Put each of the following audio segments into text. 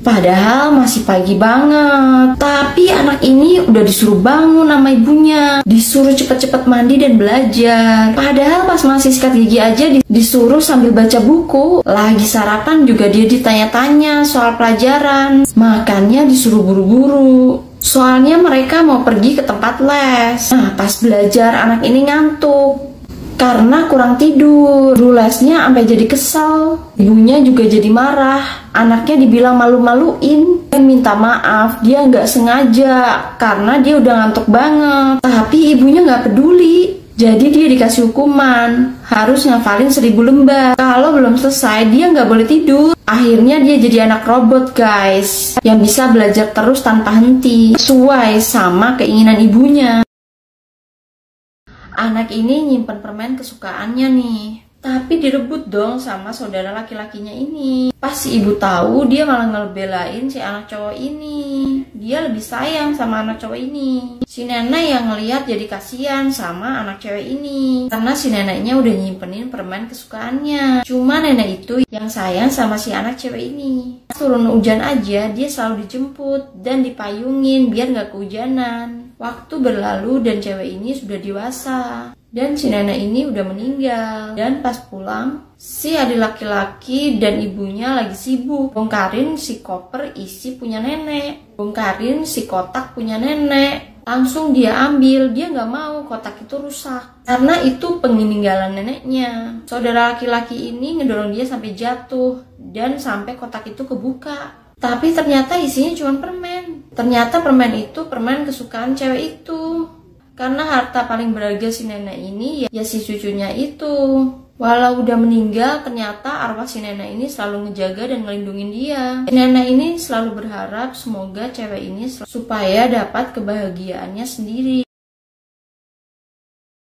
Padahal masih pagi banget. Tapi anak ini udah disuruh bangun sama ibunya, disuruh cepet-cepet mandi dan belajar. Padahal pas masih sikat gigi aja disuruh sambil baca buku. Lagi sarapan juga dia ditanya-tanya soal pelajaran. Makannya disuruh buru-buru. Soalnya mereka mau pergi ke tempat les. Nah, pas belajar anak ini ngantuk karena kurang tidur. Guru lesnya sampai jadi kesal. Ibunya juga jadi marah. Anaknya dibilang malu-maluin dan minta maaf. Dia nggak sengaja karena dia udah ngantuk banget. Tapi ibunya nggak peduli. Jadi dia dikasih hukuman, harus ngafalin 1000 lembar. Kalau belum selesai dia nggak boleh tidur. Akhirnya dia jadi anak robot guys, yang bisa belajar terus tanpa henti, sesuai sama keinginan ibunya. Anak ini nyimpen permen kesukaannya nih, tapi direbut dong sama saudara laki-lakinya ini. Pas si ibu tahu, dia malah ngebelain si anak cowok ini. Dia lebih sayang sama anak cowok ini. Si nenek yang ngeliat jadi kasihan sama anak cewek ini, karena si neneknya udah nyimpenin permen kesukaannya. Cuma nenek itu yang sayang sama si anak cewek ini. Turun hujan aja dia selalu dijemput dan dipayungin biar gak kehujanan. Waktu berlalu dan cewek ini sudah dewasa dan si nenek ini udah meninggal. Dan pas pulang, si adik laki-laki dan ibunya lagi sibuk bongkarin si koper isi punya nenek, bongkarin si kotak punya nenek. Langsung dia ambil, dia nggak mau kotak itu rusak karena itu peninggalan neneknya. Saudara laki-laki ini ngedorong dia sampai jatuh dan sampai kotak itu kebuka. Tapi ternyata isinya cuma permen. Ternyata permen itu permen kesukaan cewek itu. Karena harta paling berharga si nenek ini ya si cucunya itu. Walau udah meninggal, ternyata arwah si nenek ini selalu ngejaga dan ngelindungin dia. Si nenek ini selalu berharap semoga cewek ini supaya dapat kebahagiaannya sendiri.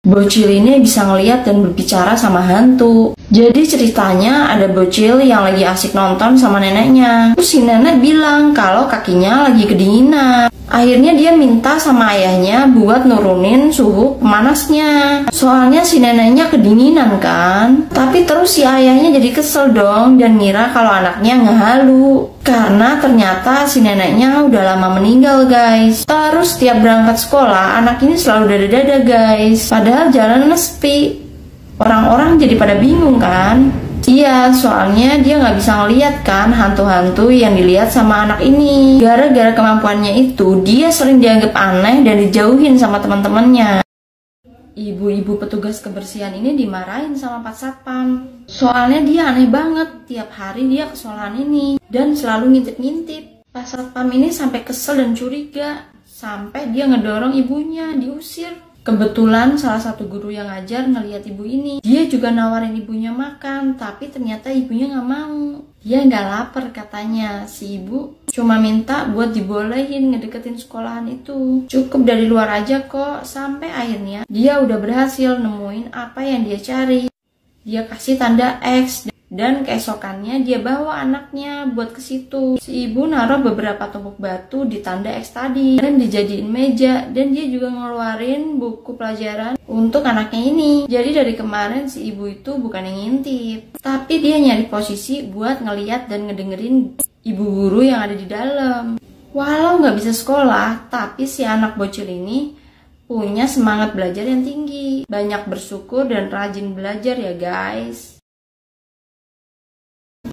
Bocil ini bisa ngeliat dan berbicara sama hantu. Jadi ceritanya ada bocil yang lagi asik nonton sama neneknya. Terus si nenek bilang kalau kakinya lagi kedinginan. Akhirnya dia minta sama ayahnya buat nurunin suhu pemanasnya. Soalnya si neneknya kedinginan kan. Tapi terus si ayahnya jadi kesel dong dan ngira kalau anaknya ngehalu. Karena ternyata si neneknya udah lama meninggal guys. Terus setiap berangkat sekolah anak ini selalu dada-dada guys. Padahal jalannya sepi. Orang-orang jadi pada bingung kan. Iya, soalnya dia nggak bisa ngeliat kan hantu-hantu yang dilihat sama anak ini. Gara-gara kemampuannya itu, dia sering dianggap aneh dan dijauhin sama teman-temannya. Ibu-ibu petugas kebersihan ini dimarahin sama Pak Satpam. Soalnya dia aneh banget, tiap hari dia ke sekolahan ini dan selalu ngintip-ngintip. Pak Satpam ini sampai kesel dan curiga, sampai dia ngedorong ibunya diusir. Kebetulan salah satu guru yang ngajar ngeliat ibu ini. Dia juga nawarin ibunya makan, tapi ternyata ibunya nggak mau. Dia nggak lapar katanya. Si ibu cuma minta buat dibolehin ngedeketin sekolahan itu. Cukup dari luar aja kok. Sampai akhirnya dia udah berhasil nemuin apa yang dia cari. Dia kasih tanda X. Dan keesokannya dia bawa anaknya buat ke situ. Si ibu naruh beberapa tumpuk batu di tanda X tadi dan dijadiin meja, dan dia juga ngeluarin buku pelajaran untuk anaknya ini. Jadi dari kemarin si ibu itu bukan yang ngintip, tapi dia nyari posisi buat ngeliat dan ngedengerin ibu guru yang ada di dalam. Walau nggak bisa sekolah, tapi si anak bocil ini punya semangat belajar yang tinggi, banyak bersyukur dan rajin belajar ya guys.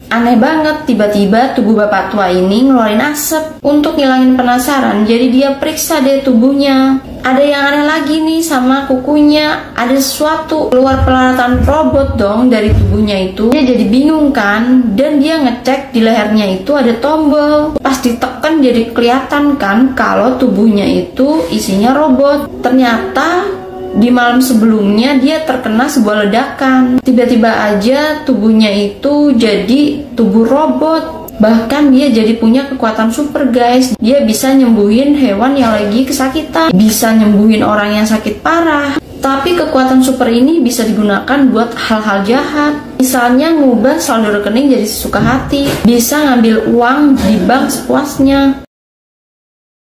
Aneh banget, tiba-tiba tubuh bapak tua ini ngeluarin asap. Untuk ngilangin penasaran, jadi dia periksa deh tubuhnya. Ada yang aneh lagi nih sama kukunya. Ada sesuatu keluar peralatan robot dong dari tubuhnya itu. Dia jadi bingung kan, dan dia ngecek di lehernya itu ada tombol. Pas ditekan jadi kelihatan kan kalau tubuhnya itu isinya robot. Ternyata di malam sebelumnya dia terkena sebuah ledakan. Tiba-tiba aja tubuhnya itu jadi tubuh robot. Bahkan dia jadi punya kekuatan super guys. Dia bisa nyembuhin hewan yang lagi kesakitan, bisa nyembuhin orang yang sakit parah. Tapi kekuatan super ini bisa digunakan buat hal-hal jahat. Misalnya ngubah saldo rekening jadi sesuka hati, bisa ngambil uang di bank sepuasnya.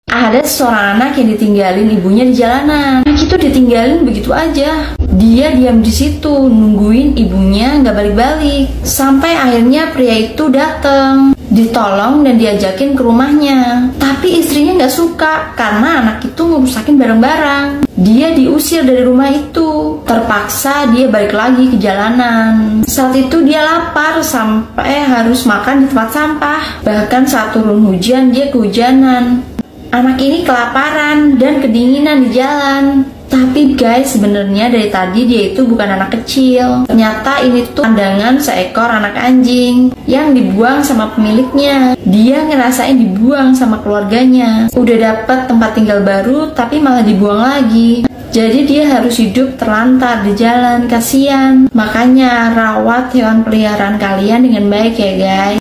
Ada seorang anak yang ditinggalin ibunya di jalanan. Anak itu ditinggalin begitu aja. Dia diam di situ nungguin ibunya nggak balik-balik. Sampai akhirnya pria itu datang. ditolong dan diajakin ke rumahnya. Tapi istrinya nggak suka karena anak itu ngerusakin barang-barang. Dia diusir dari rumah itu. Terpaksa dia balik lagi ke jalanan. Saat itu dia lapar sampai harus makan di tempat sampah. Bahkan saat turun hujan dia kehujanan. Anak ini kelaparan dan kedinginan di jalan. Tapi guys, sebenarnya dari tadi dia itu bukan anak kecil. Ternyata ini tuh pandangan seekor anak anjing yang dibuang sama pemiliknya. Dia ngerasain dibuang sama keluarganya. Udah dapet tempat tinggal baru tapi malah dibuang lagi. Jadi dia harus hidup terlantar di jalan, kasihan. Makanya rawat hewan peliharaan kalian dengan baik ya guys.